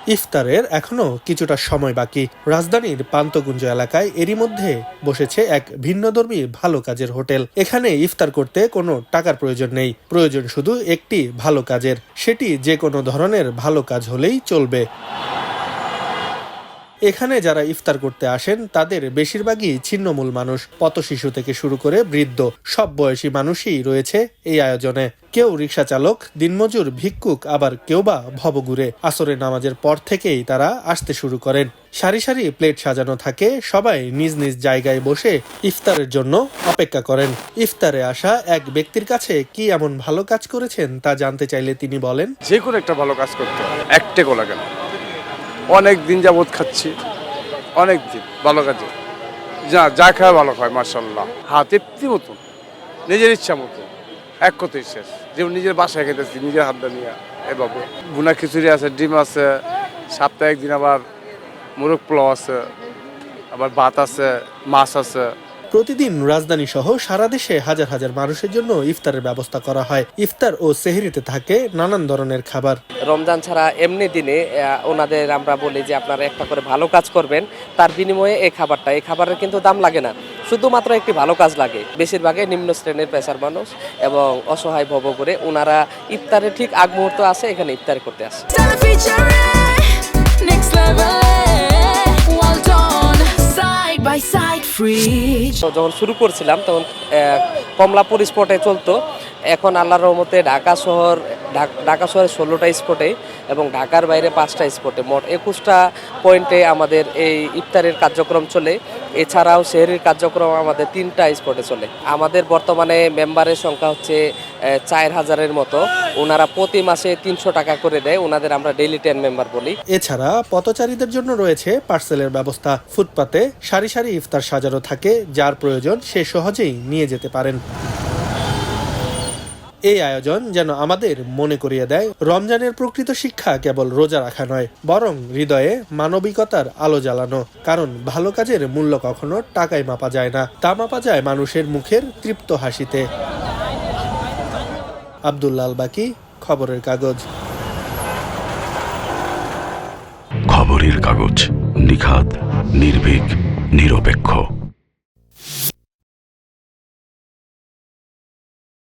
ইফতারের এখনো কিছুটা সময় বাকি। রাজধানীর পান্তকুঞ্জ এলাকায় এরই মধ্যে বসেছে এক ভিন্নধর্মী ভালো কাজের হোটেল। এখানে ইফতার করতে কোনো টাকার প্রয়োজন নেই, প্রয়োজন শুধু একটি ভালো কাজের। সেটি যে কোনো ধরনের ভালো কাজ হলেই চলবে। এখানে যারা ইফতার করতে আসেন তাদের বেশিরভাগই ছিন্নমূল মানুষ। পথশিশু থেকে শুরু করে বৃদ্ধ সব বয়সী মানুষই রয়েছে এই আয়োজনে। কেউ রিকশা চালক, দিনমজুর, ভিক্ষুক, আবার কেউ বা ভবঘুরে। আসরের নামাজের পর থেকেই তারা আসতে শুরু করেন। সারি সারি প্লেট সাজানো থাকে, সবাই নিজ নিজ জায়গায় বসে ইফতারের জন্য অপেক্ষা করেন। ইফতারে আসা এক ব্যক্তির কাছে কি এমন ভালো কাজ করেছেন তা জানতে চাইলে তিনি বলেন, যে কোনো একটা ভালো কাজ করতে একটেকও লাগে না। অনেক দিন যাবত খাচ্ছি, অনেক দিন ভালো কাজে যা খায় ভালো খায় মাশাআল্লাহ। তৃপ্তি মতন, নিজের ইচ্ছা মতো, এক কথাই শেষ। যেমন নিজের বাসায় খেতেছি নিজের হাত নিয়ে, এভাবে ভুনা খিচুড়ি আছে, ডিম আছে, সপ্তাহে একদিন আবার মোরগ পোলাও আছে, আবার ভাত আছে, মাছ আছে। প্রতিদিন রাজধানী সহ সারা দেশে হাজার হাজার মানুষের জন্য ইফতারের ব্যবস্থা করা হয়। ইফতার ও সেহরিতে থাকে নানান ধরনের খাবার। রমজান ছাড়া এমনি দিনে ওনাদের আমরা বলি যে আপনারা একটা করে ভালো কাজ করবেন, তার বিনিময়ে এই খাবারের কিন্তু দাম লাগে না, শুধুমাত্র একটি ভালো কাজ লাগে। বেশিরভাগই নিম্ন শ্রেণীর পেশার মানুষ এবং অসহায় ভব করে ওনারা ইফতারের ঠিক আগ মুহূর্ত আসে এখানে ইফতার করতে আসে। যখন শুরু করছিলাম তখন কমলাপুর স্পটে চলতো। এখন আল্লাহর রহমতে ঢাকা শহরে 16টা স্পটে এবং ঢাকার বাইরে 5টা স্পটে মোট 21টা পয়েন্টে আমাদের এই ইফতারের কার্যক্রম চলে। এছাড়াও সেহরির কার্যক্রম আমাদের 3টা স্পটে চলে। আমাদের বর্তমানে মেম্বারের সংখ্যা হচ্ছে 4000-এর মতো। ওনারা প্রতি মাসে 300 টাকা করে দেয়, ওনাদের আমরা ডেইলি 10 মেম্বার বলি। এছাড়া পথচারীদের জন্য রয়েছে পার্সেলের ব্যবস্থা। ফুটপাতে সারি সারি ইফতার সাজানো থাকে, যার প্রয়োজন সে সহজেই নিয়ে যেতে পারেন। এই আয়োজন যেন আমাদের মনে করিয়ে দেয়, রমজানের প্রকৃত শিক্ষা কেবল রোজা রাখা নয়, বরং হৃদয়ে মানবিকতার আলো জ্বালানো। কারণ ভালো কাজের মূল্য কখনো টাকায় মাপা যায় না, তা মাপা যায় মানুষের মুখের তৃপ্ত হাসিতে। আব্দুল্লাহ আল বাকি, খবরের কাগজ। খবরের কাগজ, নিখাত, নির্ভীক, নিরপেক্ষ।